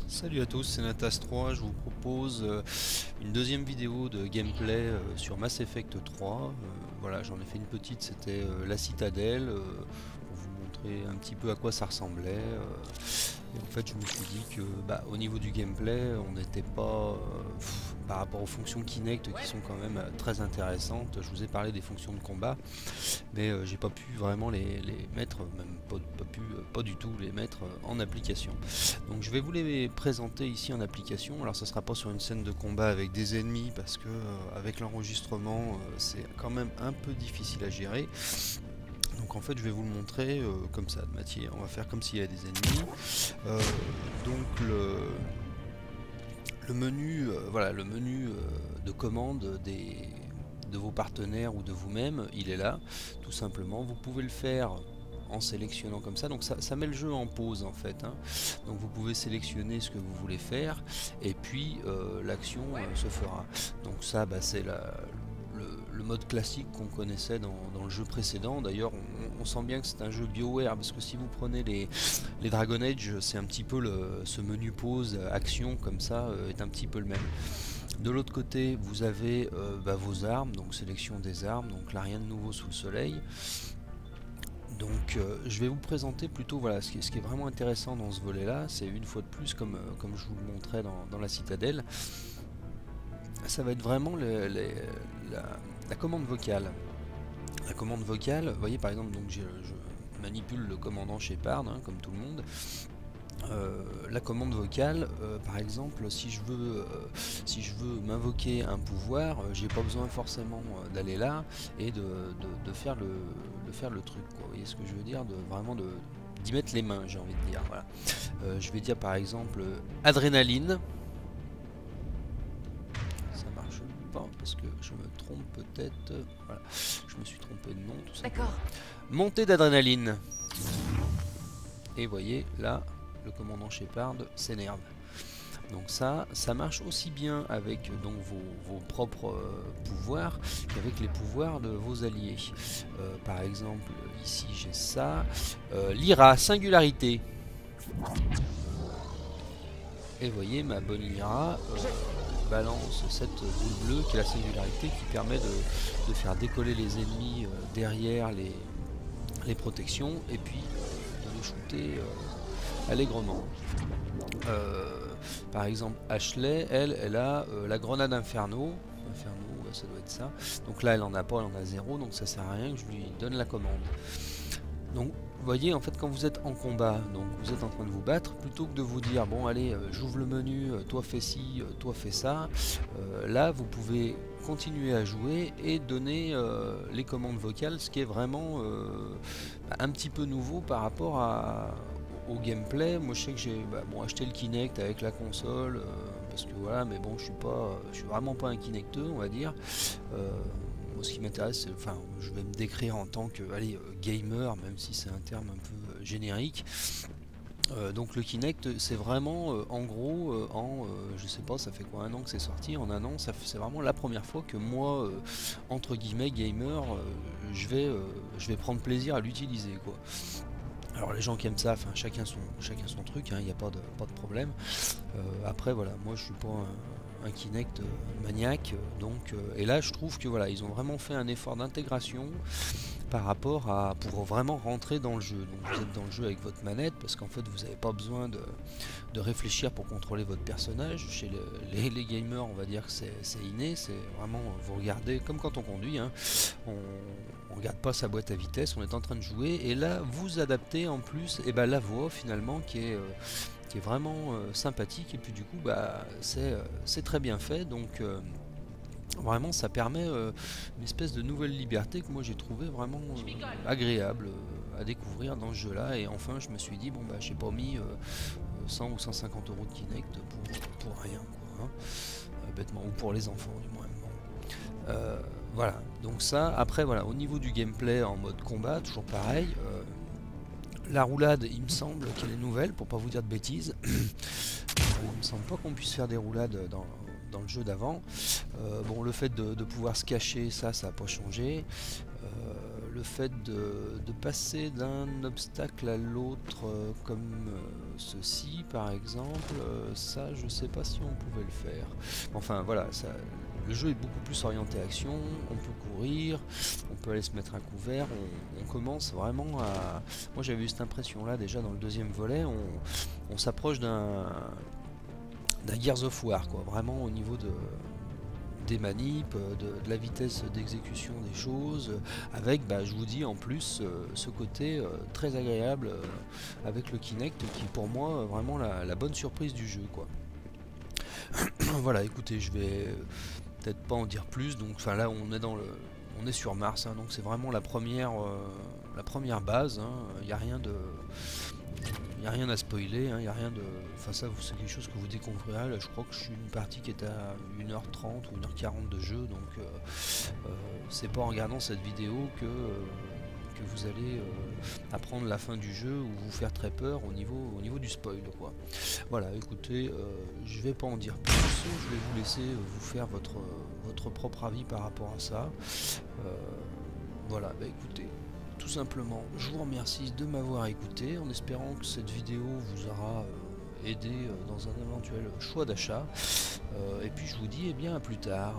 Salut à tous, c'est Natas3, je vous propose une deuxième vidéo de gameplay sur Mass Effect 3. Voilà, j'en ai fait une petite, c'était la citadelle, pour vous montrer un petit peu à quoi ça ressemblait. Et en fait, je me suis dit que au niveau du gameplay, on n'était pas par rapport aux fonctions Kinect qui sont quand même très intéressantes. Je vous ai parlé des fonctions de combat, mais j'ai pas pu vraiment les mettre, même pas du tout les mettre en application. Donc je vais vous les présenter ici en application. Alors ça sera pas sur une scène de combat avec des ennemis parce que avec l'enregistrement c'est quand même un peu difficile à gérer. Donc en fait je vais vous le montrer comme ça de matière. On va faire comme s'il y avait des ennemis. Euh, donc le menu, voilà, le menu de commande de vos partenaires ou de vous-même, il est là, tout simplement. Vous pouvez le faire en sélectionnant comme ça, donc ça met le jeu en pause en fait, hein. Donc vous pouvez sélectionner ce que vous voulez faire et puis l'action se fera. Donc ça c'est le mode classique qu'on connaissait dans le jeu précédent. D'ailleurs on sent bien que c'est un jeu BioWare, parce que si vous prenez les Dragon Age, c'est un petit peu ce menu pause action comme ça est un petit peu le même. De l'autre côté vous avez vos armes, donc sélection des armes, donc là rien de nouveau sous le soleil. Donc je vais vous présenter plutôt voilà, ce qui est vraiment intéressant dans ce volet là, c'est une fois de plus comme je vous le montrais dans la citadelle, ça va être vraiment la commande vocale. La commande vocale, vous voyez par exemple, donc je manipule le commandant Shepard, hein, comme tout le monde. La commande vocale, par exemple, si je veux m'invoquer un pouvoir, j'ai pas besoin forcément d'aller là et de faire le truc, quoi. Vous voyez ce que je veux dire, vraiment d'y mettre les mains, j'ai envie de dire. Voilà. Je vais dire par exemple adrénaline. Ça marche pas parce que je me trompe peut-être. Voilà, je me suis trompé de nom tout simplement. D'accord. Montée d'adrénaline. Et vous voyez là, le commandant Shepard s'énerve. Donc ça marche aussi bien avec donc vos propres pouvoirs qu'avec les pouvoirs de vos alliés. Par exemple, ici j'ai ça. Lyra, singularité. Et vous voyez, ma bonne Lyra balance cette boule bleue qui est la singularité qui permet de faire décoller les ennemis derrière les protections et puis de les shooter allègrement. Par exemple, Ashley, elle a la grenade Inferno. Ouais, ça doit être ça. Donc là, elle en a pas, elle en a 0, donc ça sert à rien que je lui donne la commande. Donc, vous voyez, en fait, quand vous êtes en combat, donc vous êtes en train de vous battre, plutôt que de vous dire, bon, allez, j'ouvre le menu, toi fais ci, toi fais ça, là, vous pouvez continuer à jouer et donner les commandes vocales, ce qui est vraiment un petit peu nouveau par rapport au gameplay. Moi je sais que j'ai acheté le Kinect avec la console parce que voilà, mais bon, je suis vraiment pas un Kinecteux, on va dire. Moi, ce qui m'intéresse, c'est, enfin, je vais me décrire en tant que gamer, même si c'est un terme un peu générique. Donc le Kinect, c'est vraiment en gros je sais pas, ça fait quoi, un an que c'est sorti. En un an, c'est vraiment la première fois que moi entre guillemets gamer, je vais prendre plaisir à l'utiliser, quoi. Alors les gens qui aiment ça, enfin chacun son truc, il n'y a pas de problème. Après voilà, moi je suis pas un Kinect maniaque, donc et là je trouve que voilà, ils ont vraiment fait un effort d'intégration par rapport à pour vraiment rentrer dans le jeu. Donc vous êtes dans le jeu avec votre manette parce qu'en fait vous n'avez pas besoin de réfléchir pour contrôler votre personnage. Chez les gamers, on va dire que c'est inné, c'est vraiment vous regardez comme quand on conduit, hein. On regarde pas sa boîte à vitesse, on est en train de jouer et là vous adaptez en plus et la voix finalement qui est vraiment sympathique, et puis du coup c'est très bien fait, donc vraiment ça permet une espèce de nouvelle liberté que moi j'ai trouvé vraiment agréable à découvrir dans ce jeu là. Et enfin je me suis dit bon j'ai pas mis 100 ou 150 euros de Kinect pour rien, quoi, hein, bêtement, ou pour les enfants du moins. Bon. Voilà, donc ça, après voilà, au niveau du gameplay en mode combat, toujours pareil, la roulade il me semble qu'elle est nouvelle, pour pas vous dire de bêtises. Il me semble pas qu'on puisse faire des roulades dans le jeu d'avant. Bon, le fait de pouvoir se cacher, ça n'a pas changé. Le fait de passer d'un obstacle à l'autre comme ceci par exemple, ça je sais pas si on pouvait le faire. Enfin voilà, ça, le jeu est beaucoup plus orienté action, on peut courir, on peut aller se mettre à couvert, on commence vraiment à... Moi j'avais eu cette impression là déjà dans le deuxième volet, on s'approche d'un Gears of War, quoi, vraiment au niveau des manips, de la vitesse d'exécution des choses, avec, bah, je vous dis, en plus, ce côté très agréable avec le Kinect, qui est pour moi vraiment la bonne surprise du jeu, quoi. Voilà, écoutez, je vais peut-être pas en dire plus, donc enfin là on est on est sur Mars, hein, donc c'est vraiment la première base, hein. Il n'y a rien de... Il n'y a rien à spoiler, il n'y a rien de... Enfin ça, c'est quelque chose que vous découvrirez. Là, je crois que je suis une partie qui est à 1h30 ou 1h40 de jeu, donc c'est pas en regardant cette vidéo que vous allez apprendre la fin du jeu ou vous faire très peur au niveau du spoil, quoi. Voilà, écoutez, je vais pas en dire plus, je vais vous laisser vous faire votre propre avis par rapport à ça. Voilà, bah écoutez, tout simplement, je vous remercie de m'avoir écouté, en espérant que cette vidéo vous aura aidé dans un éventuel choix d'achat. Et puis je vous dis, eh bien, à plus tard.